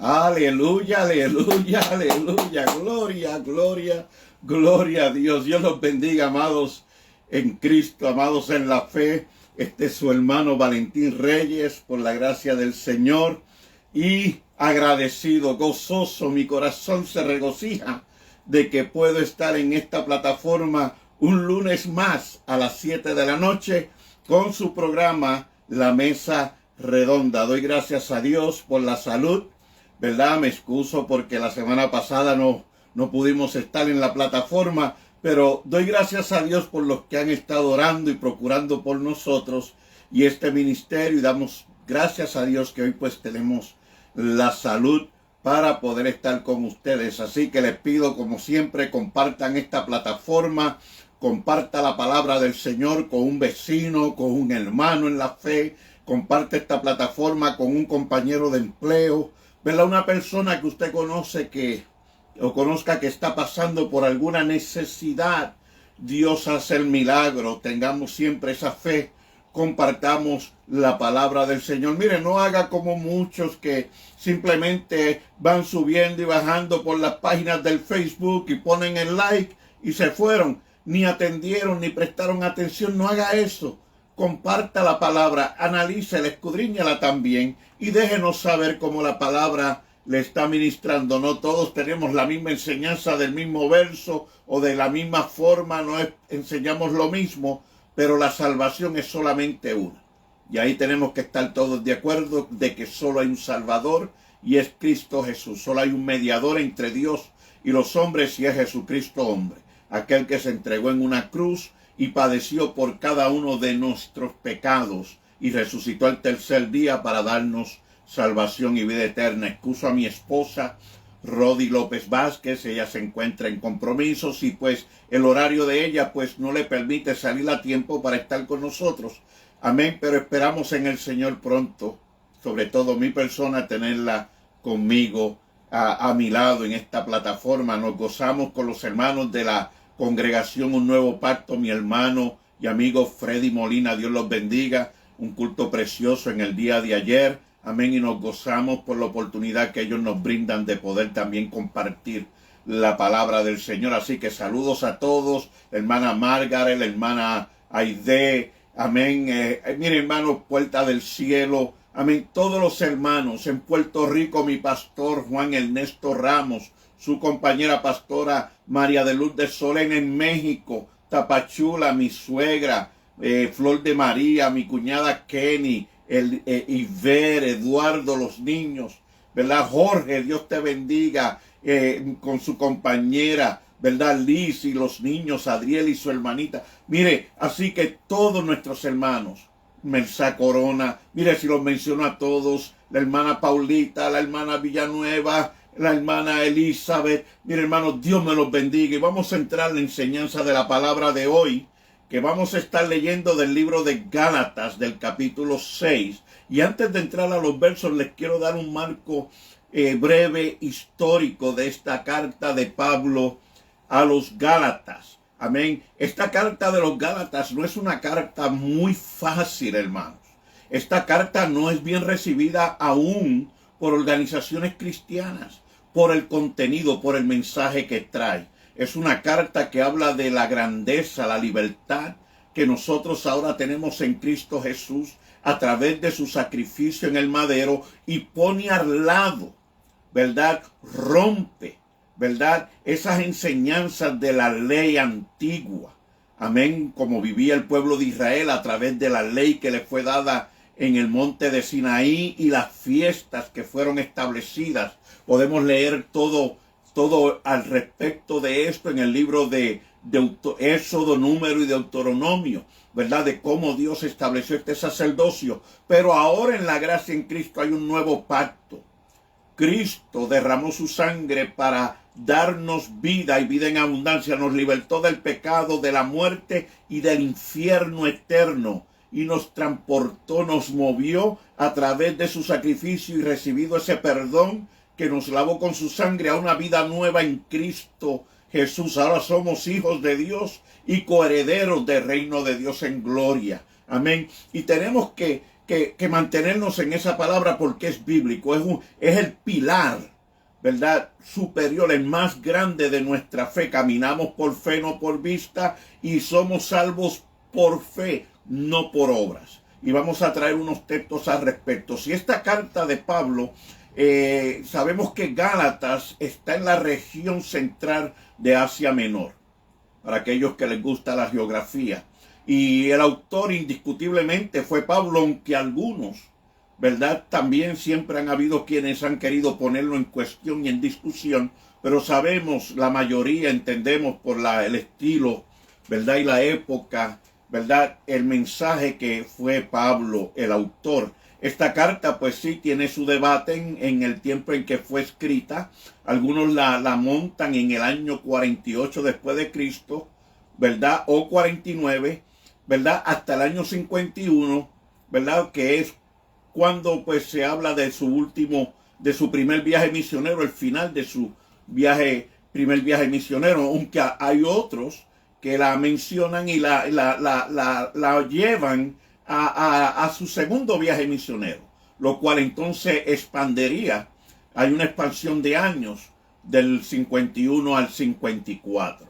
Aleluya, aleluya, aleluya. Gloria, gloria, gloria a Dios. Dios los bendiga, amados en Cristo, amados en la fe. Este es su hermano Valentín Reyes, por la gracia del Señor. Y agradecido, gozoso, mi corazón se regocija de que puedo estar en esta plataforma un lunes más a las 7 de la noche con su programa La Mesa Redonda. Doy gracias a Dios por la salud, ¿verdad? Me excuso porque la semana pasada no pudimos estar en la plataforma, pero doy gracias a Dios por los que han estado orando y procurando por nosotros y este ministerio, y damos gracias a Dios que hoy pues tenemos la salud para poder estar con ustedes. Así que les pido, como siempre, compartan esta plataforma, comparta la palabra del Señor con un vecino, con un hermano en la fe, comparte esta plataforma con un compañero de empleo, ¿verdad? Una persona que usted conoce o conozca que está pasando por alguna necesidad. Dios hace el milagro. Tengamos siempre esa fe. Compartamos la palabra del Señor. Mire, no haga como muchos que simplemente van subiendo y bajando por las páginas del Facebook y ponen el like y se fueron. Ni atendieron, ni prestaron atención. No haga eso. Comparta la palabra, analícela, escudriñala también y déjenos saber cómo la palabra le está ministrando. No todos tenemos la misma enseñanza del mismo verso o de la misma forma, enseñamos lo mismo, pero la salvación es solamente una. Y ahí tenemos que estar todos de acuerdo de que solo hay un Salvador y es Cristo Jesús. Solo hay un mediador entre Dios y los hombres y es Jesucristo hombre. Aquel que se entregó en una cruz y padeció por cada uno de nuestros pecados y resucitó al tercer día para darnos salvación y vida eterna. Excuso a mi esposa, Rodi López Vázquez. Ella se encuentra en compromisos y pues el horario de ella pues no le permite salir a tiempo para estar con nosotros. Amén, pero esperamos en el Señor pronto, sobre todo mi persona, tenerla conmigo a mi lado en esta plataforma. Nos gozamos con los hermanos de la congregación Un Nuevo Pacto, mi hermano y amigo Freddy Molina, Dios los bendiga. Un culto precioso en el día de ayer. Amén, y nos gozamos por la oportunidad que ellos nos brindan de poder también compartir la palabra del Señor. Así que saludos a todos, la hermana Margaret, la hermana Aide, amén. Mire, hermano, Puerta del Cielo, amén. Todos los hermanos en Puerto Rico, mi pastor Juan Ernesto Ramos, su compañera pastora María de Luz de Solén en México, Tapachula, mi suegra, Flor de María, mi cuñada Kenny, Iver, Eduardo, los niños, ¿verdad? Jorge, Dios te bendiga, con su compañera, ¿verdad? Liz y los niños, Adriel y su hermanita. Mire, así que todos nuestros hermanos, Mersa Corona, mire, si los menciono a todos, la hermana Paulita, la hermana Villanueva, la hermana Elizabeth, mire, hermanos, Dios me los bendiga. Y vamos a entrar en la enseñanza de la palabra de hoy, que vamos a estar leyendo del libro de Gálatas, del capítulo 6. Y antes de entrar a los versos, les quiero dar un marco breve, histórico de esta carta de Pablo a los Gálatas. Amén. Esta carta de los Gálatas no es una carta muy fácil, hermanos. Esta carta no es bien recibida aún por organizaciones cristianas, por el contenido, por el mensaje que trae. Es una carta que habla de la grandeza, la libertad que nosotros ahora tenemos en Cristo Jesús a través de su sacrificio en el madero, y pone al lado, ¿verdad? Rompe, ¿verdad? Esas enseñanzas de la ley antigua. Amén. Como vivía el pueblo de Israel a través de la ley que le fue dada en el monte de Sinaí y las fiestas que fueron establecidas. Podemos leer todo al respecto de esto en el libro de Éxodo, Número y Deuteronomio, ¿verdad? De cómo Dios estableció este sacerdocio. Pero ahora en la gracia en Cristo hay un nuevo pacto. Cristo derramó su sangre para darnos vida y vida en abundancia. Nos libertó del pecado, de la muerte y del infierno eterno. Y nos transportó, nos movió a través de su sacrificio y recibido ese perdón que nos lavó con su sangre a una vida nueva en Cristo Jesús. Ahora somos hijos de Dios y coherederos del reino de Dios en gloria. Amén. Y tenemos que que mantenernos en esa palabra porque es bíblico, es el pilar, ¿verdad? Superior, el más grande de nuestra fe. Caminamos por fe, no por vista, y somos salvos por fe, no por obras. Y vamos a traer unos textos al respecto. Si esta carta de Pablo, sabemos que Gálatas está en la región central de Asia Menor, para aquellos que les gusta la geografía. Y el autor indiscutiblemente fue Pablo, aunque algunos, ¿verdad? También siempre han habido quienes han querido ponerlo en cuestión y en discusión, pero sabemos, la mayoría entendemos por el estilo, ¿verdad? Y la época, ¿verdad? El mensaje que fue Pablo, el autor. Esta carta, pues sí, tiene su debate en el tiempo en que fue escrita. Algunos la montan en el año 48 después de Cristo, ¿verdad? O 49, ¿verdad? Hasta el año 51, ¿verdad? Que es cuando pues se habla de su primer viaje misionero, el final de su primer viaje misionero, aunque hay otros que la mencionan y la llevan a su segundo viaje misionero, lo cual entonces expandería. Hay una expansión de años del 51 al 54,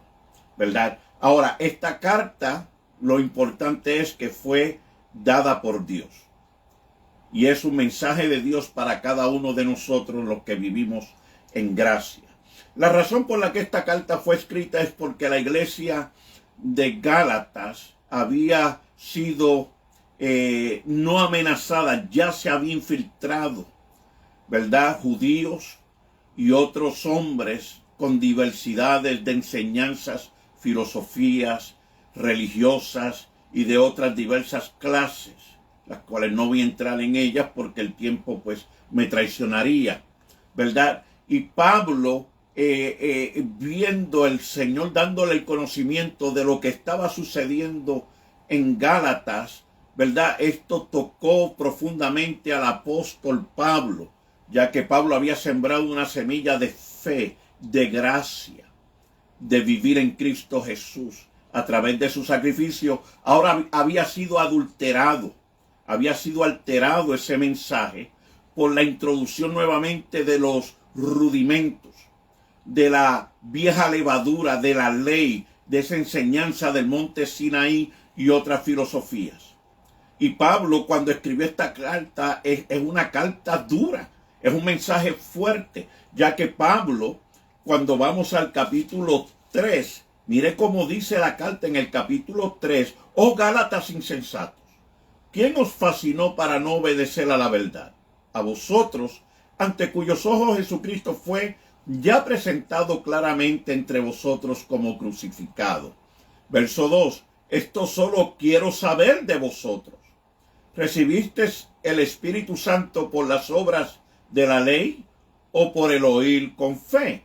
¿verdad? Ahora, esta carta, lo importante es que fue dada por Dios. Y es un mensaje de Dios para cada uno de nosotros los que vivimos en gracia. La razón por la que esta carta fue escrita es porque la iglesia de Gálatas había sido no amenazada, ya se había infiltrado, ¿verdad? Judíos y otros hombres con diversidades de enseñanzas, filosofías religiosas y de otras diversas clases, las cuales no voy a entrar en ellas porque el tiempo pues me traicionaría, ¿verdad? Y Pablo, viendo el Señor dándole el conocimiento de lo que estaba sucediendo en Gálatas, ¿verdad? Esto tocó profundamente al apóstol Pablo, ya que Pablo había sembrado una semilla de fe, de gracia, de vivir en Cristo Jesús a través de su sacrificio. Ahora había sido adulterado, había sido alterado ese mensaje por la introducción nuevamente de los rudimentos, de la vieja levadura, de la ley, de esa enseñanza del monte Sinaí y otras filosofías. Y Pablo, cuando escribió esta carta, es una carta dura, es un mensaje fuerte, ya que Pablo, cuando vamos al capítulo 3, mire cómo dice la carta en el capítulo 3, oh Gálatas insensatos, ¿quién os fascinó para no obedecer a la verdad? A vosotros, ante cuyos ojos Jesucristo fue ya presentado claramente entre vosotros como crucificado. Verso 2, esto solo quiero saber de vosotros. ¿Recibisteis el Espíritu Santo por las obras de la ley o por el oír con fe?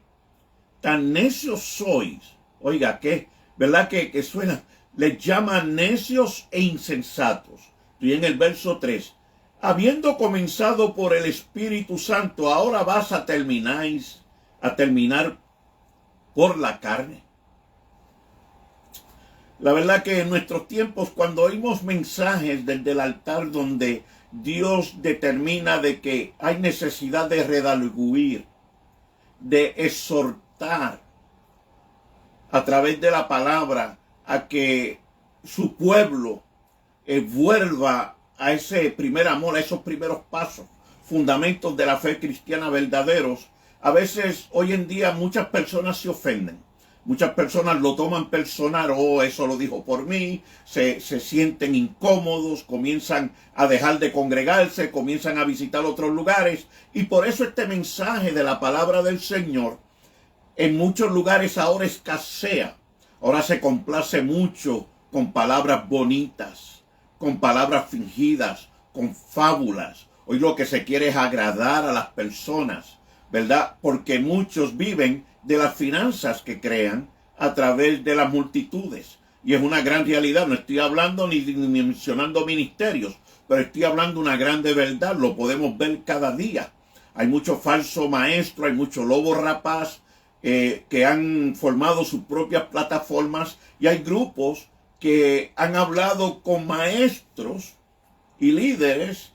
Tan necios sois. Oiga, ¿qué? ¿Verdad que suena? Les llaman necios e insensatos. Estoy en el verso 3. Habiendo comenzado por el Espíritu Santo, ahora vas a terminar por la carne. La verdad que en nuestros tiempos, cuando oímos mensajes desde el altar donde Dios determina de que hay necesidad de redarguir, de exhortar a través de la palabra a que su pueblo vuelva a ese primer amor, a esos primeros pasos, fundamentos de la fe cristiana verdaderos, a veces hoy en día muchas personas se ofenden. Muchas personas lo toman personal, oh, eso lo dijo por mí, se sienten incómodos, comienzan a dejar de congregarse, comienzan a visitar otros lugares, y por eso este mensaje de la palabra del Señor en muchos lugares ahora escasea. Ahora se complace mucho con palabras bonitas, con palabras fingidas, con fábulas. Hoy lo que se quiere es agradar a las personas, ¿verdad? Porque muchos viven de las finanzas que crean a través de las multitudes. Y es una gran realidad. No estoy hablando ni mencionando ministerios, pero estoy hablando una grande verdad. Lo podemos ver cada día. Hay mucho falso maestro, hay mucho lobo rapaz que han formado sus propias plataformas, y hay grupos que han hablado con maestros y líderes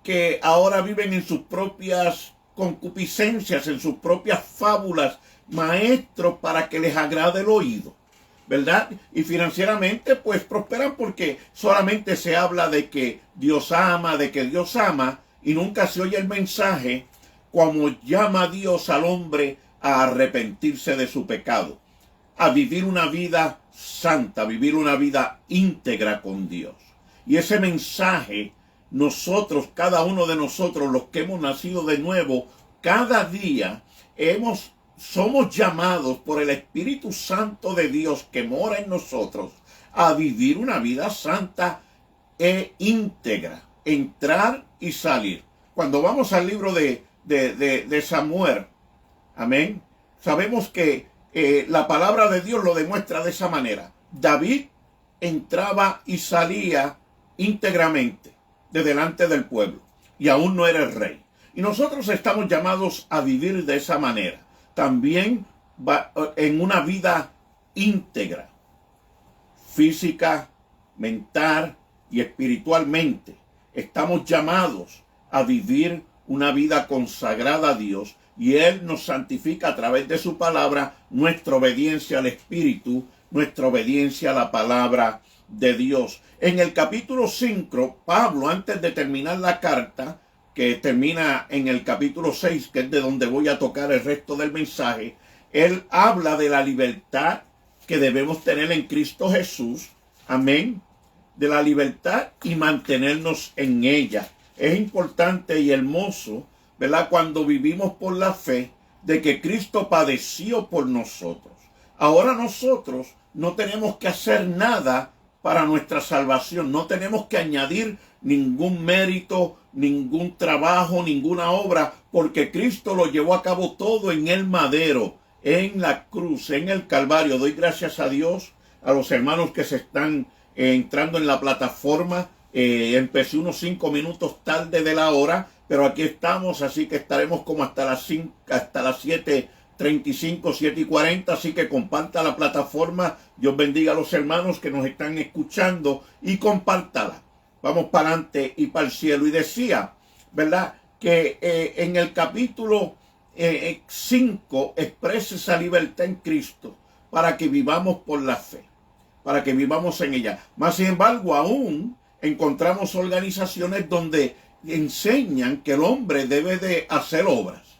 que ahora viven en sus propias concupiscencias, en sus propias fábulas, maestros para que les agrade el oído, ¿verdad? Y financieramente pues prosperan porque solamente se habla de que Dios ama, y nunca se oye el mensaje como llama Dios al hombre a arrepentirse de su pecado, a vivir una vida santa, a vivir una vida íntegra con Dios. Y ese mensaje, nosotros, cada uno de nosotros, los que hemos nacido de nuevo, cada día somos llamados por el Espíritu Santo de Dios que mora en nosotros a vivir una vida santa e íntegra, entrar y salir. Cuando vamos al libro de Samuel, amén, sabemos que la palabra de Dios lo demuestra de esa manera. David entraba y salía íntegramente de delante del pueblo y aún no era el rey. Y nosotros estamos llamados a vivir de esa manera, también en una vida íntegra, física, mental y espiritualmente. Estamos llamados a vivir una vida consagrada a Dios, y Él nos santifica a través de su palabra, nuestra obediencia al Espíritu, nuestra obediencia a la palabra de Dios. En el capítulo 5, Pablo, antes de terminar la carta, que termina en el capítulo 6, que es de donde voy a tocar el resto del mensaje, él habla de la libertad que debemos tener en Cristo Jesús, amén, de la libertad y mantenernos en ella. Es importante y hermoso, ¿verdad?, cuando vivimos por la fe de que Cristo padeció por nosotros. Ahora nosotros no tenemos que hacer nada para nuestra salvación, no tenemos que añadir ningún mérito, ningún trabajo, ninguna obra, porque Cristo lo llevó a cabo todo en el madero, en la cruz, en el Calvario. Doy gracias a Dios, a los hermanos que se están entrando en la plataforma. Empecé unos 5 minutos tarde de la hora, pero aquí estamos, así que estaremos como hasta las 7:35, 7:40, así que comparta la plataforma. Dios bendiga a los hermanos que nos están escuchando y compártala. Vamos para adelante y para el cielo. Y decía, ¿verdad?, que en el capítulo 5 expresa esa libertad en Cristo para que vivamos por la fe, para que vivamos en ella. Mas, sin embargo, aún encontramos organizaciones donde enseñan que el hombre debe de hacer obras,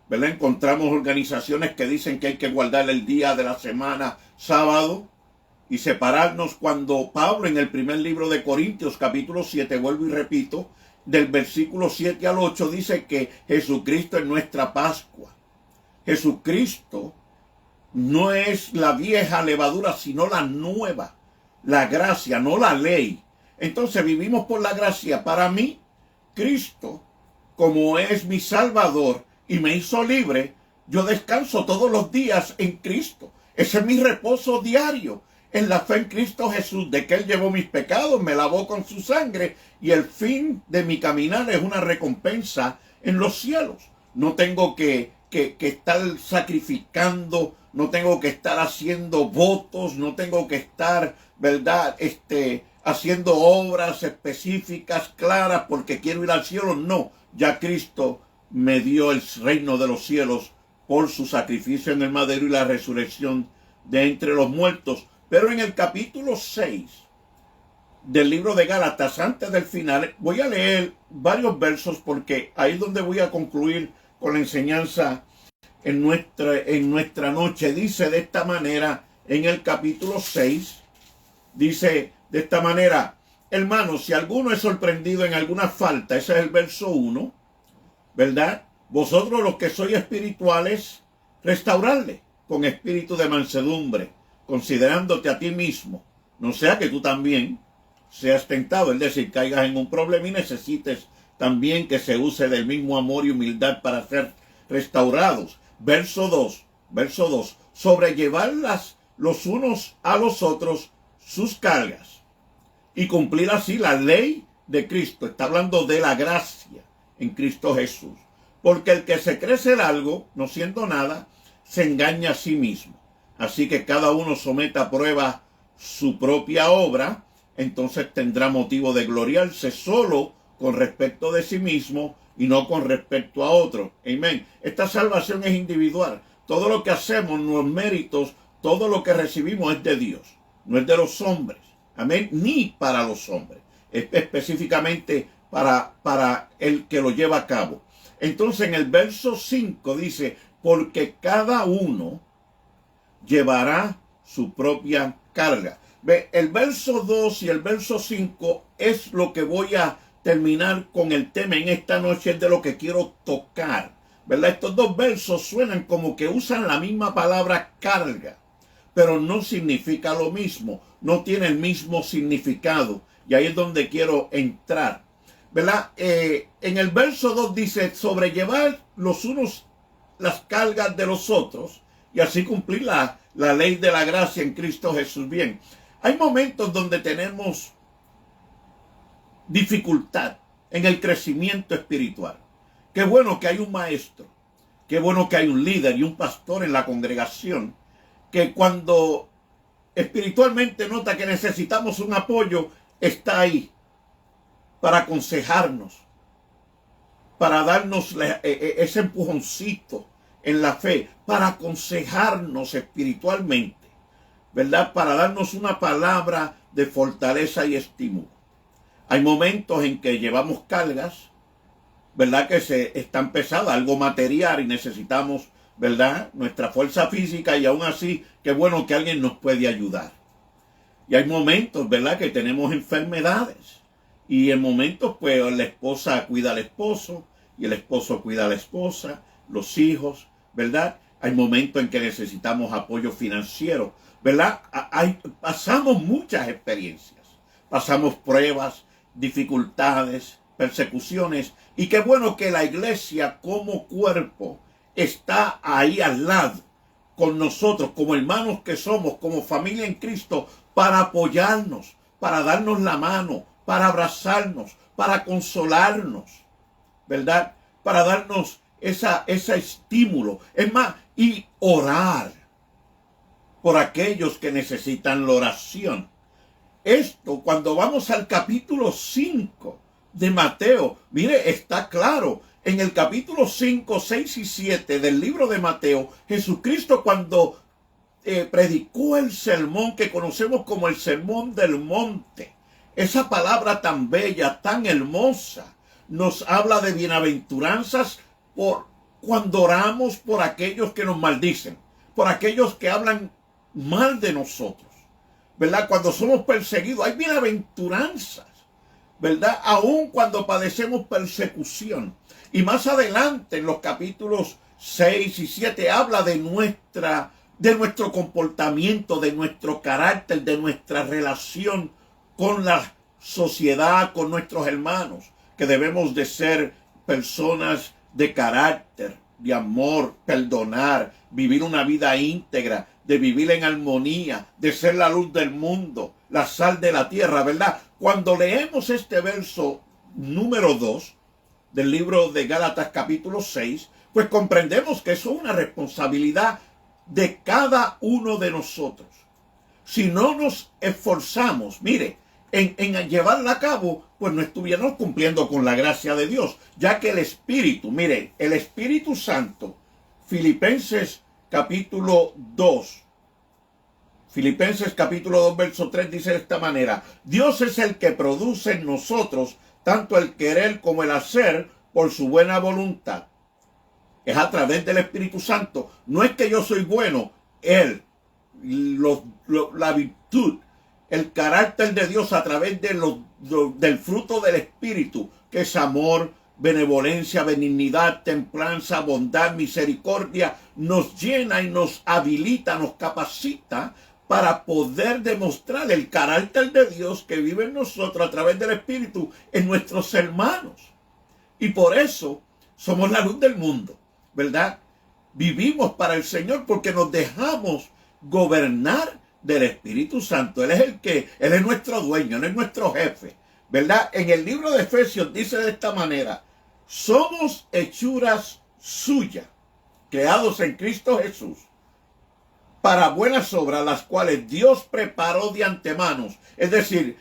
¿verdad? Encontramos organizaciones que dicen que hay que guardar el día de la semana sábado y separarnos, cuando Pablo en el primer libro de Corintios, capítulo 7, vuelvo y repito, del versículo 7 al 8, dice que Jesucristo es nuestra Pascua. Jesucristo no es la vieja levadura, sino la nueva, la gracia, no la ley. Entonces vivimos por la gracia. Para mí, Cristo, como es mi Salvador y me hizo libre, yo descanso todos los días en Cristo. Ese es mi reposo diario, en la fe en Cristo Jesús, de que Él llevó mis pecados, me lavó con su sangre, y el fin de mi caminar es una recompensa en los cielos. No tengo que estar sacrificando, no tengo que estar haciendo votos, no tengo que estar, ¿verdad?, haciendo obras específicas, claras, porque quiero ir al cielo. No, ya Cristo me dio el reino de los cielos por su sacrificio en el madero y la resurrección de entre los muertos. Pero en el capítulo 6 del libro de Gálatas, antes del final, voy a leer varios versos, porque ahí es donde voy a concluir con la enseñanza en nuestra noche. Dice de esta manera, en el capítulo 6, dice de esta manera: hermanos, si alguno es sorprendido en alguna falta, ese es el verso 1, ¿verdad? Vosotros los que sois espirituales, restauradle con espíritu de mansedumbre, considerándote a ti mismo, no sea que tú también seas tentado, es decir, caigas en un problema y necesites también que se use del mismo amor y humildad para ser restaurados. Verso 2, sobrellevarlas los unos a los otros sus cargas y cumplir así la ley de Cristo. Está hablando de la gracia en Cristo Jesús. Porque el que se cree ser algo, no siendo nada, se engaña a sí mismo. Así que cada uno someta a prueba su propia obra, entonces tendrá motivo de gloriarse solo con respecto de sí mismo y no con respecto a otro. Amén. Esta salvación es individual. Todo lo que hacemos, los méritos, todo lo que recibimos es de Dios, no es de los hombres. Amén. Ni para los hombres. Es específicamente para el que lo lleva a cabo. Entonces en el verso 5 dice, porque cada uno llevará su propia carga. Ve, el verso 2 y el verso 5 es lo que voy a terminar con el tema en esta noche, es de lo que quiero tocar, ¿verdad? Estos dos versos suenan como que usan la misma palabra carga, pero no significa lo mismo, no tiene el mismo significado, y ahí es donde quiero entrar, ¿verdad? En el verso 2 dice, sobrellevar los unos las cargas de los otros, y así cumplir la ley de la gracia en Cristo Jesús. Bien, hay momentos donde tenemos dificultad en el crecimiento espiritual. Qué bueno que hay un maestro, qué bueno que hay un líder y un pastor en la congregación, que cuando espiritualmente nota que necesitamos un apoyo, está ahí para aconsejarnos, para darnos ese empujoncito en la fe, para aconsejarnos espiritualmente, ¿verdad? Para darnos una palabra de fortaleza y estímulo. Hay momentos en que llevamos cargas, ¿verdad? Que están pesadas, algo material, y necesitamos, ¿verdad? Nuestra fuerza física, y aún así, qué bueno que alguien nos puede ayudar. Y hay momentos, ¿verdad? Que tenemos enfermedades. Y en momentos, pues, la esposa cuida al esposo, y el esposo cuida a la esposa, los hijos, ¿verdad? Hay momentos en que necesitamos apoyo financiero, ¿verdad? Pasamos muchas experiencias, pasamos pruebas, dificultades, persecuciones, y qué bueno que la iglesia como cuerpo está ahí al lado con nosotros, como hermanos que somos, como familia en Cristo, para apoyarnos, para darnos la mano, para abrazarnos, para consolarnos, ¿verdad? Para darnos ese estímulo. Es más, y orar por aquellos que necesitan la oración. Esto, cuando vamos al capítulo 5 de Mateo, mire, está claro. En el capítulo 5, 6 y 7 del libro de Mateo, Jesucristo, cuando predicó el sermón que conocemos como el Sermón del Monte, esa palabra tan bella, tan hermosa, nos habla de bienaventuranzas cuando oramos por aquellos que nos maldicen, por aquellos que hablan mal de nosotros, ¿verdad? Cuando somos perseguidos, hay bienaventuranzas, ¿verdad? Aún cuando padecemos persecución. Y más adelante, en los capítulos 6 y 7, habla de nuestro comportamiento, de nuestro carácter, de nuestra relación con la sociedad, con nuestros hermanos, que debemos de ser personas de carácter, de amor, perdonar, vivir una vida íntegra, de vivir en armonía, de ser la luz del mundo, la sal de la tierra, ¿verdad? Cuando leemos este verso número 2 del libro de Gálatas capítulo 6, pues comprendemos que eso es una responsabilidad de cada uno de nosotros. Si no nos esforzamos, mire, en llevarla a cabo, pues no estuviéramos cumpliendo con la gracia de Dios, ya que el Espíritu, mire, el Espíritu Santo, Filipenses capítulo 2, verso 3 dice de esta manera: Dios es el que produce en nosotros tanto el querer como el hacer por su buena voluntad. Es a través del Espíritu Santo. No es que yo soy bueno, Él, la virtud, el carácter de Dios a través del fruto del Espíritu, que es amor, benevolencia, benignidad, templanza, bondad, misericordia, nos llena y nos habilita, nos capacita para poder demostrar el carácter de Dios que vive en nosotros a través del Espíritu en nuestros hermanos. Y por eso somos la luz del mundo, ¿verdad? Vivimos para el Señor porque nos dejamos gobernar del Espíritu Santo. Él es nuestro dueño, Él es nuestro jefe, ¿verdad? En el libro de Efesios dice de esta manera: somos hechuras suyas, creados en Cristo Jesús, para buenas obras, las cuales Dios preparó de antemano. Es decir,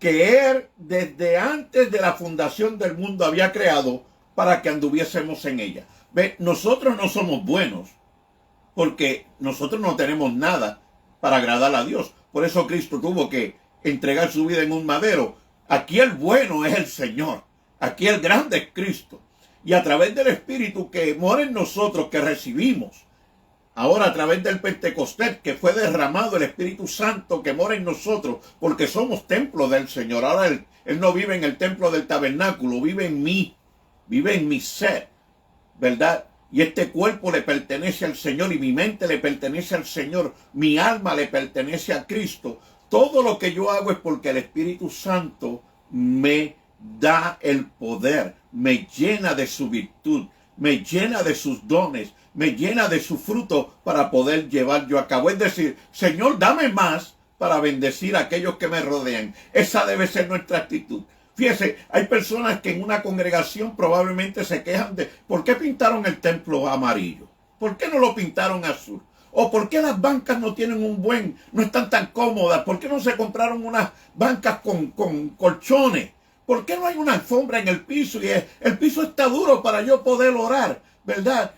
que Él desde antes de la fundación del mundo había creado para que anduviésemos en ella. ¿Ve? Nosotros no somos buenos porque nosotros no tenemos nada para agradar a Dios. Por eso Cristo tuvo que entregar su vida en un madero. Aquí el bueno es el Señor. Aquí el grande es Cristo. Y a través del Espíritu que mora en nosotros, que recibimos, ahora a través del Pentecostés, que fue derramado el Espíritu Santo que mora en nosotros, porque somos templo del Señor. Ahora Él no vive en el templo del tabernáculo, vive en mí, vive en mi ser, ¿verdad? Y este cuerpo le pertenece al Señor y mi mente le pertenece al Señor, mi alma le pertenece a Cristo. Todo lo que yo hago es porque el Espíritu Santo me da el poder, me llena de su virtud, me llena de sus dones, me llena de su fruto para poder llevar yo a cabo. Es decir, Señor, dame más para bendecir a aquellos que me rodean. Esa debe ser nuestra actitud. Fíjese, hay personas que en una congregación probablemente se quejan de ¿por qué pintaron el templo amarillo? ¿Por qué no lo pintaron azul? ¿O por qué las bancas no tienen no están tan cómodas? ¿Por qué no se compraron unas bancas con colchones? ¿Por qué no hay una alfombra en el piso y el piso está duro para yo poder orar? ¿Verdad?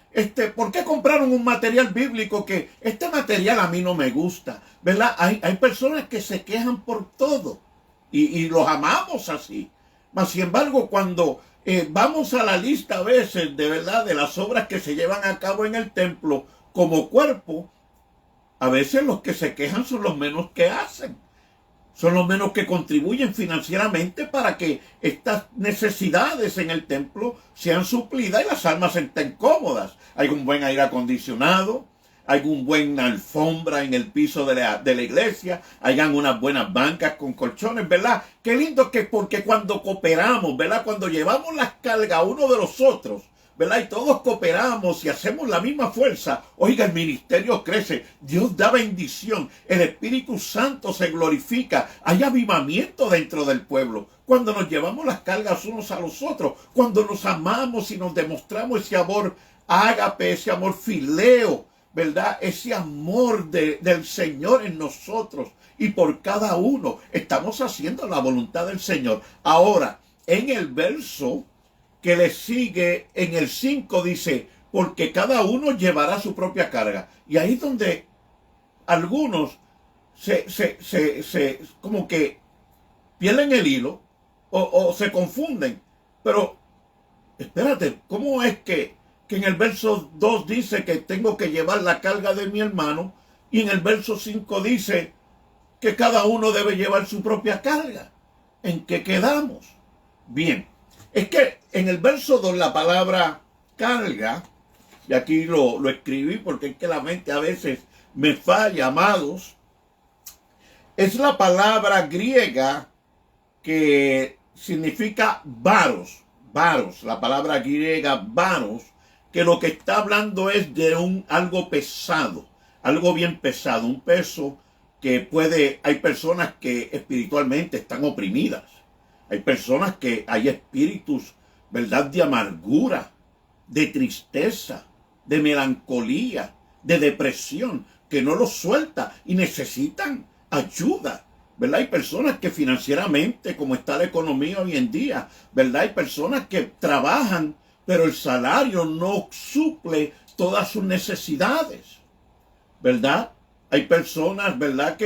¿Por qué compraron un material bíblico que este material a mí no me gusta? ¿Verdad? Hay personas que se quejan por todo y los amamos así. Mas, sin embargo, cuando vamos a la lista a veces de verdad de las obras que se llevan a cabo en el templo como cuerpo, a veces los que se quejan son los menos que hacen. Son los menos que contribuyen financieramente para que estas necesidades en el templo sean suplidas y las almas estén cómodas. Hay un buen aire acondicionado, hay un buen alfombra en el piso de la iglesia, hayan unas buenas bancas con colchones, ¿verdad? Qué lindo que porque cuando cooperamos, ¿verdad? Cuando llevamos las cargas uno de los otros, ¿verdad? Y todos cooperamos y hacemos la misma fuerza. Oiga, el ministerio crece. Dios da bendición. El Espíritu Santo se glorifica. Hay avivamiento dentro del pueblo. Cuando nos llevamos las cargas unos a los otros. Cuando nos amamos y nos demostramos ese amor ágape, ese amor fileo, ¿verdad? Ese amor del Señor en nosotros y por cada uno. Estamos haciendo la voluntad del Señor. Ahora, en el verso que le sigue en el 5 dice, porque cada uno llevará su propia carga. Y ahí es donde algunos como que pierden el hilo o se confunden. Pero, espérate, ¿cómo es que en el verso 2 dice que tengo que llevar la carga de mi hermano y en el verso 5 dice que cada uno debe llevar su propia carga? ¿En qué quedamos? Bien. Es que en el verso 2 la palabra carga, y aquí lo escribí porque es que la mente a veces me falla, amados, es la palabra griega que significa varos, la palabra griega varos, que lo que está hablando es de algo pesado, algo bien pesado, un peso que hay personas que espiritualmente están oprimidas. Hay personas hay espíritus, ¿verdad?, de amargura, de tristeza, de melancolía, de depresión, que no los suelta y necesitan ayuda, ¿verdad? Hay personas que financieramente, como está la economía hoy en día, ¿verdad? Hay personas que trabajan, pero el salario no suple todas sus necesidades, ¿verdad? Hay personas, ¿verdad?,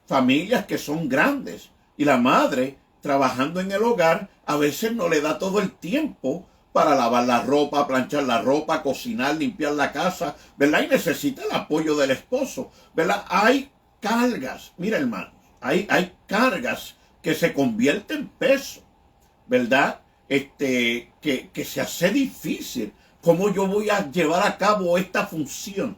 familias que son grandes y la madre trabajando en el hogar, a veces no le da todo el tiempo para lavar la ropa, planchar la ropa, cocinar, limpiar la casa, ¿verdad? Y necesita el apoyo del esposo, ¿verdad? Hay cargas, mira hermanos, hay cargas que se convierten en peso, ¿verdad? Que se hace difícil. ¿Cómo yo voy a llevar a cabo esta función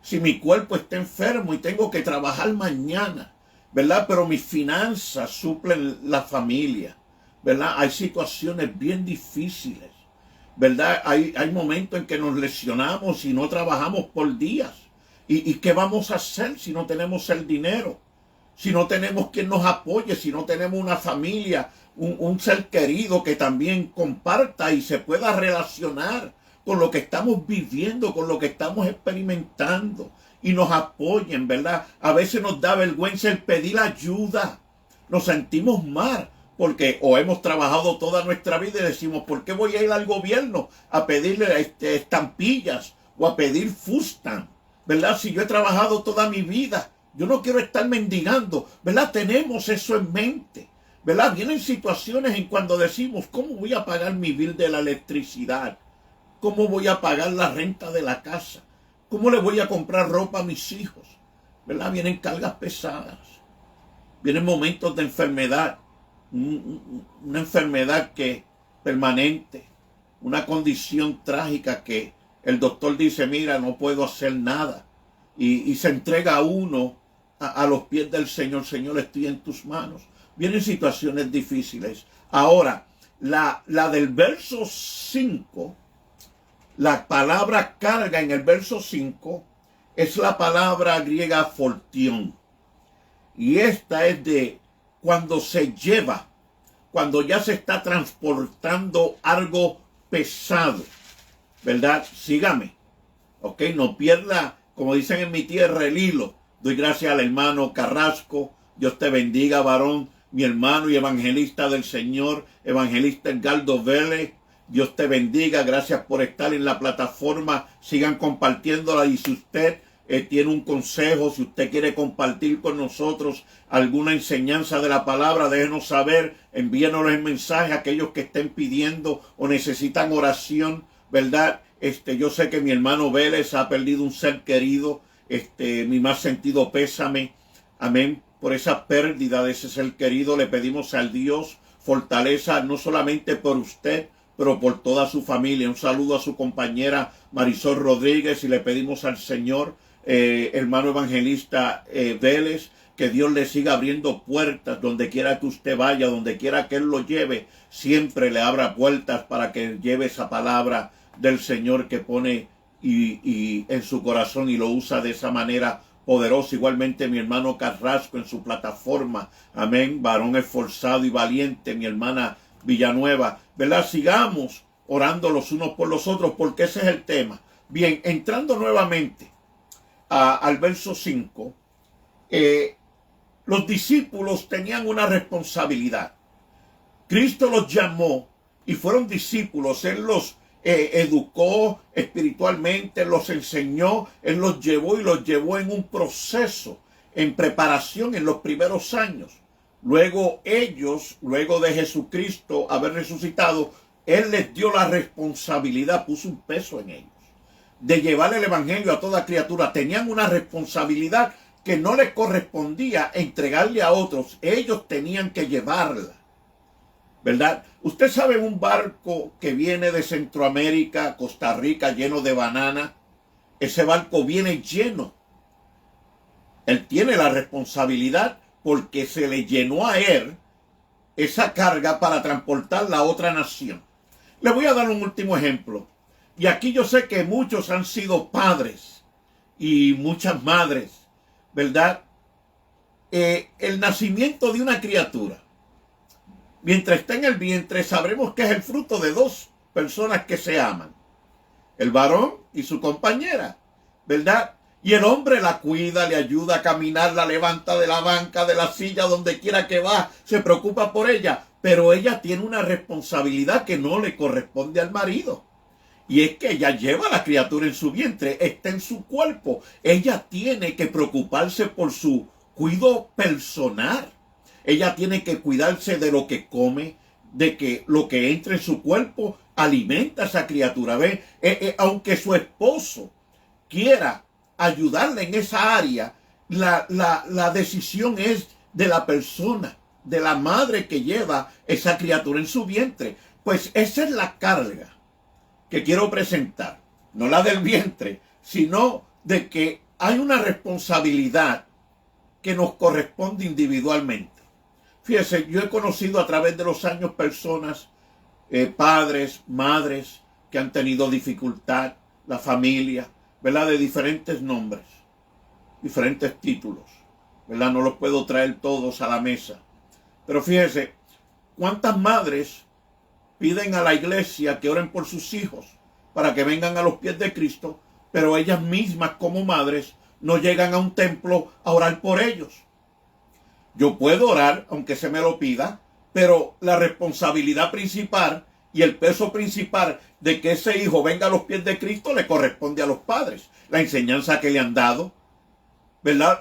si mi cuerpo está enfermo y tengo que trabajar mañana? ¿Verdad? Pero mis finanzas suplen la familia, ¿verdad? Hay situaciones bien difíciles, ¿verdad? Hay momentos en que nos lesionamos y no trabajamos por días. ¿Y qué vamos a hacer si no tenemos el dinero? Si no tenemos quien nos apoye, si no tenemos una familia, un ser querido que también comparta y se pueda relacionar con lo que estamos viviendo, con lo que estamos experimentando y nos apoyen, ¿verdad? A veces nos da vergüenza el pedir ayuda. Nos sentimos mal porque o hemos trabajado toda nuestra vida y decimos, ¿por qué voy a ir al gobierno a pedirle estampillas o a pedir fustan? ¿Verdad? Si yo he trabajado toda mi vida, yo no quiero estar mendigando, ¿verdad? Tenemos eso en mente, ¿verdad? Vienen situaciones en cuando decimos, ¿cómo voy a pagar mi bill de la electricidad? ¿Cómo voy a pagar la renta de la casa? ¿Cómo le voy a comprar ropa a mis hijos? ¿Verdad? Vienen cargas pesadas, vienen momentos de enfermedad, una enfermedad permanente, una condición trágica que el doctor dice, mira, no puedo hacer nada. Y se entrega a uno a los pies del Señor. Señor, estoy en tus manos. Vienen situaciones difíciles. Ahora, la del verso 5, la palabra carga en el verso 5 es la palabra griega fortión. Y esta es de cuando se lleva, cuando ya se está transportando algo pesado, ¿verdad? Sígame, ¿ok? No pierda, como dicen en mi tierra, el hilo. Doy gracias al hermano Carrasco. Dios te bendiga, varón, mi hermano y evangelista del Señor, evangelista Edgardo Vélez. Dios te bendiga, gracias por estar en la plataforma. Sigan compartiéndola y si usted tiene un consejo, si usted quiere compartir con nosotros alguna enseñanza de la palabra, déjenos saber, envíenos el mensaje a aquellos que estén pidiendo o necesitan oración, ¿verdad? Yo sé que mi hermano Vélez ha perdido un ser querido, mi más sentido pésame, amén, por esa pérdida de ese ser querido. Le pedimos al Dios fortaleza, no solamente por usted, pero por toda su familia. Un saludo a su compañera Marisol Rodríguez y le pedimos al Señor, hermano evangelista Vélez, que Dios le siga abriendo puertas donde quiera que usted vaya, donde quiera que Él lo lleve, siempre le abra puertas para que lleve esa palabra del Señor que pone y en su corazón y lo usa de esa manera poderosa. Igualmente mi hermano Carrasco en su plataforma, amén, varón esforzado y valiente, mi hermana Villanueva, ¿verdad? Sigamos orando los unos por los otros porque ese es el tema. Bien, entrando nuevamente al verso 5, los discípulos tenían una responsabilidad. Cristo los llamó y fueron discípulos. Él los educó espiritualmente, los enseñó, Él los llevó y los llevó en un proceso, en preparación en los primeros años. Luego ellos, luego de Jesucristo haber resucitado, Él les dio la responsabilidad, puso un peso en ellos, de llevar el evangelio a toda criatura. Tenían una responsabilidad que no les correspondía entregarle a otros. Ellos tenían que llevarla, ¿verdad? Usted sabe un barco que viene de Centroamérica, Costa Rica, lleno de banana. Ese barco viene lleno. Él tiene la responsabilidad porque se le llenó a él esa carga para transportarla a otra nación. Le voy a dar un último ejemplo. Y aquí yo sé que muchos han sido padres y muchas madres, ¿verdad? El nacimiento de una criatura, mientras está en el vientre, sabremos que es el fruto de dos personas que se aman. El varón y su compañera, ¿verdad? Y el hombre la cuida, le ayuda a caminar, la levanta de la banca, de la silla, donde quiera que va, se preocupa por ella. Pero ella tiene una responsabilidad que no le corresponde al marido. Y es que ella lleva a la criatura en su vientre, está en su cuerpo. Ella tiene que preocuparse por su cuidado personal. Ella tiene que cuidarse de lo que come, de que lo que entra en su cuerpo alimenta a esa criatura. ¿Ve? Aunque su esposo quiera ayudarle en esa área, la decisión es de la persona, de la madre que lleva esa criatura en su vientre. Pues esa es la carga que quiero presentar, no la del vientre, sino de que hay una responsabilidad que nos corresponde individualmente. Fíjese, yo he conocido a través de los años personas, padres, madres, que han tenido dificultad, la familia, ¿verdad? De diferentes nombres, diferentes títulos, ¿verdad? No los puedo traer todos a la mesa. Pero fíjese, ¿cuántas madres piden a la iglesia que oren por sus hijos para que vengan a los pies de Cristo, pero ellas mismas como madres no llegan a un templo a orar por ellos? Yo puedo orar, aunque se me lo pida, Pero la responsabilidad principal y el peso principal de que ese hijo venga a los pies de Cristo le corresponde a los padres. La enseñanza que le han dado, ¿verdad?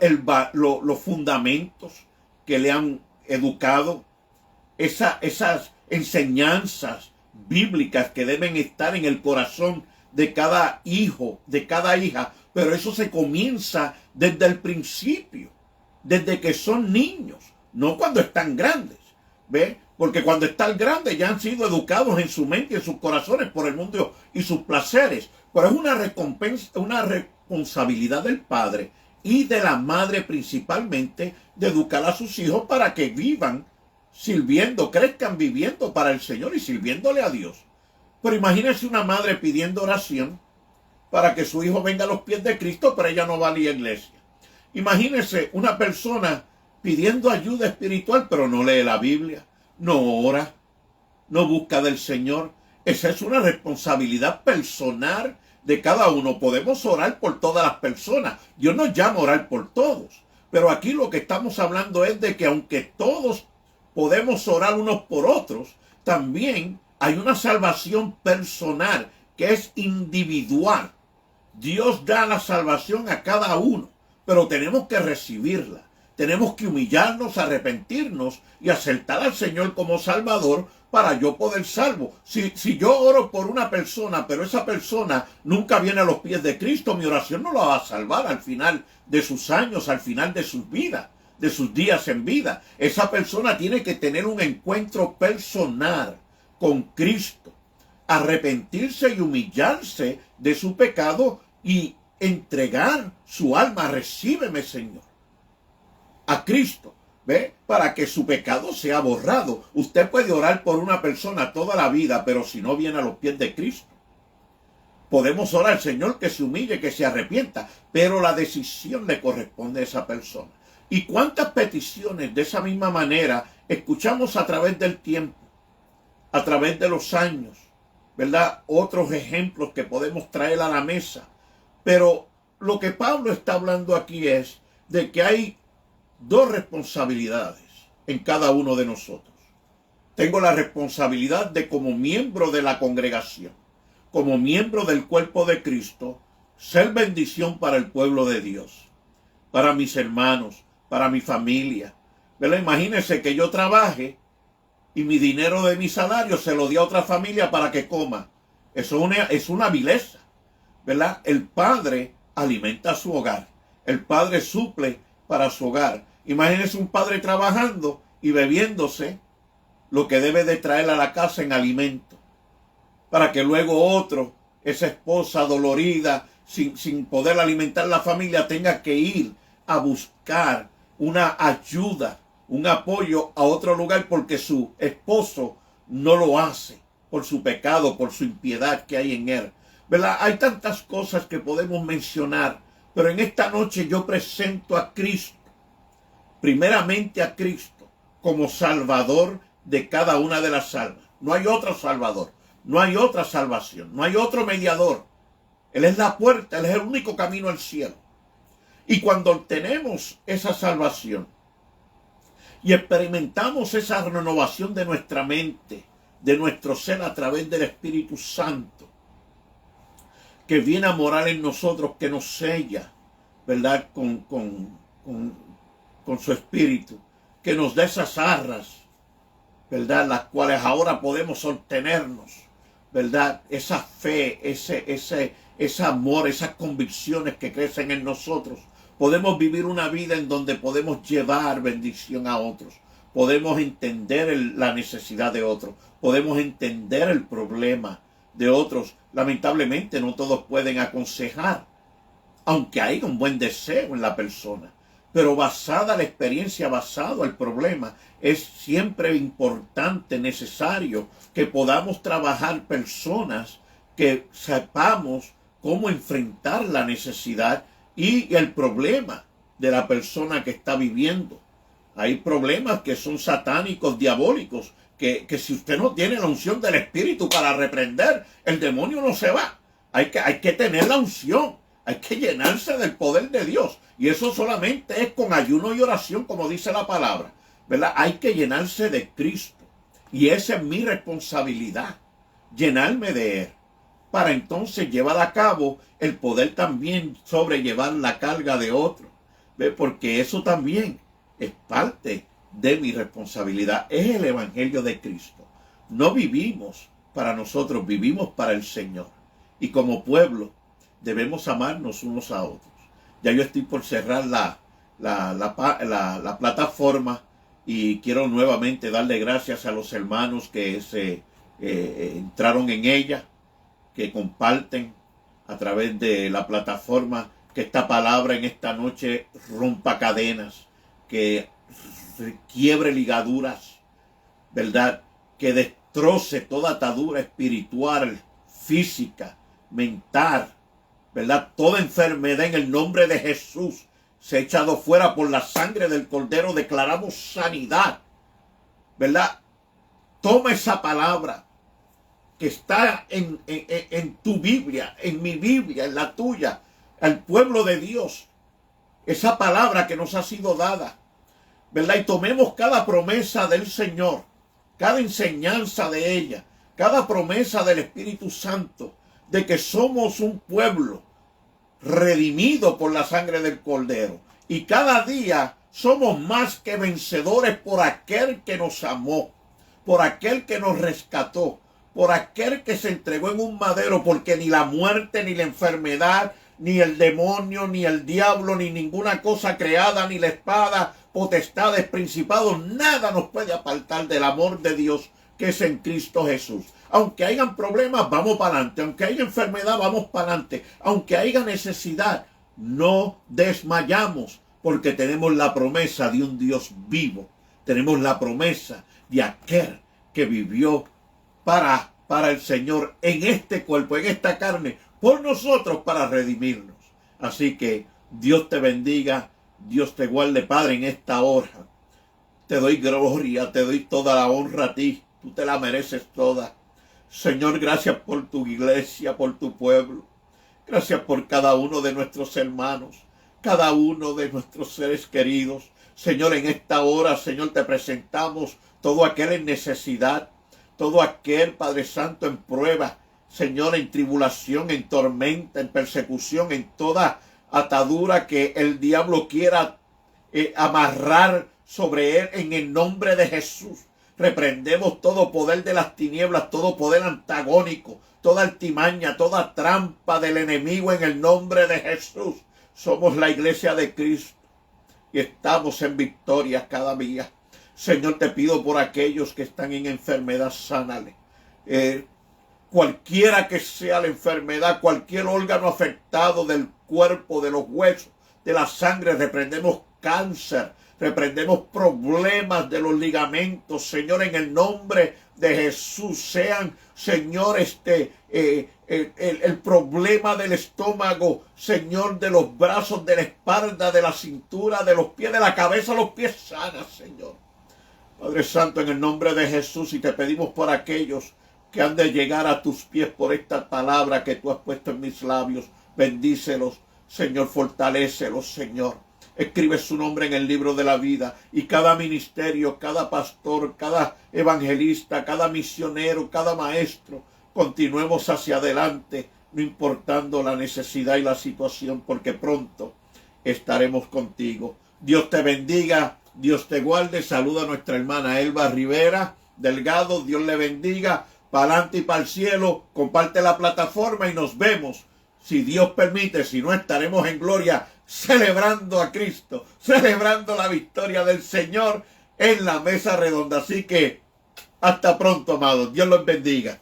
Los fundamentos que le han educado, esas enseñanzas bíblicas que deben estar en el corazón de cada hijo, de cada hija. Pero eso se comienza desde el principio, desde que son niños, no cuando están grandes. ¿Ve? Porque cuando están grandes ya han sido educados en su mente y en sus corazones por el mundo y sus placeres. Pero es una responsabilidad del padre y de la madre principalmente de educar a sus hijos para que vivan sirviendo, crezcan viviendo para el Señor y sirviéndole a Dios. Pero imagínense una madre pidiendo oración para que su hijo venga a los pies de Cristo, pero ella no va a la iglesia. Imagínense una persona pidiendo ayuda espiritual, pero no lee la Biblia, no ora, no busca del Señor. Esa es una responsabilidad personal de cada uno. Podemos orar por todas las personas. Dios nos llama a orar por todos. Pero aquí lo que estamos hablando es de que aunque todos podemos orar unos por otros, también hay una salvación personal que es individual. Dios da la salvación a cada uno, pero tenemos que recibirla. Tenemos que humillarnos, arrepentirnos y aceptar al Señor como Salvador para yo poder salvo. Si yo oro por una persona, pero esa persona nunca viene a los pies de Cristo, mi oración no la va a salvar al final de sus años, al final de sus vidas, de sus días en vida. Esa persona tiene que tener un encuentro personal con Cristo, arrepentirse y humillarse de su pecado y entregar su alma. Recíbeme, Señor, a Cristo, ¿ve? Para que su pecado sea borrado. Usted puede orar por una persona toda la vida, pero si no viene a los pies de Cristo, podemos orar al Señor que se humille, que se arrepienta, pero la decisión le corresponde a esa persona. ¿Y cuántas peticiones de esa misma manera escuchamos a través del tiempo, a través de los años, ¿verdad? Otros ejemplos que podemos traer a la mesa. Pero lo que Pablo está hablando aquí es de que hay dos responsabilidades en cada uno de nosotros. Tengo la responsabilidad de, como miembro de la congregación, como miembro del cuerpo de Cristo, ser bendición para el pueblo de Dios, para mis hermanos, para mi familia. ¿Verdad? Imagínense que yo trabaje y mi dinero de mi salario se lo dé a otra familia para que coma. Eso es una vileza, ¿verdad? El padre alimenta su hogar. El padre suple para su hogar. Imagínense un padre trabajando y bebiéndose lo que debe de traer a la casa en alimento, para que luego otro, esa esposa dolorida, sin poder alimentar la familia, tenga que ir a buscar una ayuda, un apoyo a otro lugar porque su esposo no lo hace por su pecado, por su impiedad que hay en él. ¿Verdad? Hay tantas cosas que podemos mencionar, pero en esta noche yo presento a Cristo, primeramente a Cristo, como Salvador de cada una de las almas. No hay otro Salvador, no hay otra salvación, no hay otro mediador. Él es la puerta, Él es el único camino al cielo. Y cuando obtenemos esa salvación y experimentamos esa renovación de nuestra mente, de nuestro ser a través del Espíritu Santo, que viene a morar en nosotros, que nos sella, ¿verdad? Con su espíritu, que nos da esas arras, ¿verdad? Las cuales ahora podemos obtenernos, ¿verdad? Esa fe, ese amor, esas convicciones que crecen en nosotros. Podemos vivir una vida en donde podemos llevar bendición a otros. Podemos entender la necesidad de otros. Podemos entender el problema de otros. Lamentablemente no todos pueden aconsejar, aunque hay un buen deseo en la persona. Pero basada la experiencia, basado el problema, es siempre importante, necesario que podamos trabajar personas que sepamos cómo enfrentar la necesidad y el problema de la persona que está viviendo. Hay problemas que son satánicos, diabólicos, que si usted no tiene la unción del Espíritu para reprender, el demonio no se va. Hay que tener la unción, hay que llenarse del poder de Dios. Y eso solamente es con ayuno y oración, como dice la palabra, ¿verdad? Hay que llenarse de Cristo. Y esa es mi responsabilidad, llenarme de Él, para entonces llevar a cabo el poder también sobrellevar la carga de otros. ¿Ve? Porque eso también es parte de mi responsabilidad. Es el Evangelio de Cristo. No vivimos para nosotros, vivimos para el Señor. Y como pueblo debemos amarnos unos a otros. Ya yo estoy por cerrar la plataforma y quiero nuevamente darle gracias a los hermanos que entraron en ella, que comparten a través de la plataforma, que esta palabra en esta noche rompa cadenas, que quiebre ligaduras, ¿verdad? Que destroce toda atadura espiritual, física, mental, ¿verdad? Toda enfermedad en el nombre de Jesús se ha echado fuera por la sangre del Cordero. Declaramos sanidad, ¿verdad? Toma esa palabra que está en tu Biblia, en mi Biblia, en la tuya, al pueblo de Dios. Esa palabra que nos ha sido dada, ¿verdad? Y tomemos cada promesa del Señor, cada enseñanza de ella, cada promesa del Espíritu Santo, de que somos un pueblo redimido por la sangre del Cordero. Y cada día somos más que vencedores por aquel que nos amó, por aquel que nos rescató, por aquel que se entregó en un madero, porque ni la muerte, ni la enfermedad, ni el demonio, ni el diablo, ni ninguna cosa creada, ni la espada, potestades, principados, nada nos puede apartar del amor de Dios que es en Cristo Jesús. Aunque hayan problemas, vamos para adelante. Aunque haya enfermedad, vamos para adelante. Aunque haya necesidad, no desmayamos, porque tenemos la promesa de un Dios vivo. Tenemos la promesa de aquel que vivió para el Señor en este cuerpo, en esta carne, por nosotros, para redimirnos. Así que Dios te bendiga, Dios te guarde, Padre, en esta hora. Te doy gloria, te doy toda la honra a ti. Tú te la mereces toda. Señor, gracias por tu iglesia, por tu pueblo. Gracias por cada uno de nuestros hermanos, cada uno de nuestros seres queridos. Señor, en esta hora, Señor, te presentamos todo aquel en necesidad, todo aquel, Padre Santo, en prueba, Señor, en tribulación, en tormenta, en persecución, en toda atadura que el diablo quiera amarrar sobre él, en el nombre de Jesús. Reprendemos todo poder de las tinieblas, todo poder antagónico, toda altimaña, toda trampa del enemigo en el nombre de Jesús. Somos la iglesia de Cristo y estamos en victoria cada día. Señor, te pido por aquellos que están en enfermedad, sánale. Cualquiera que sea la enfermedad, cualquier órgano afectado del cuerpo, de los huesos, de la sangre, reprendemos cáncer, reprendemos problemas de los ligamentos, Señor, en el nombre de Jesús. Sean, Señor, el problema del estómago, Señor, de los brazos, de la espalda, de la cintura, de los pies, de la cabeza, los pies sanas, Señor. Padre Santo, en el nombre de Jesús, y te pedimos por aquellos que han de llegar a tus pies por esta palabra que tú has puesto en mis labios. Bendícelos, Señor, fortalécelos, Señor. Escribe su nombre en el libro de la vida, y cada ministerio, cada pastor, cada evangelista, cada misionero, cada maestro, continuemos hacia adelante, no importando la necesidad y la situación, porque pronto estaremos contigo. Dios te bendiga, Dios te guarde. Saluda a nuestra hermana Elba Rivera Delgado. Dios le bendiga. Para adelante y para el cielo. Comparte la plataforma y nos vemos. Si Dios permite, si no, estaremos en gloria celebrando a Cristo, celebrando la victoria del Señor en la mesa redonda. Así que hasta pronto, amados. Dios los bendiga.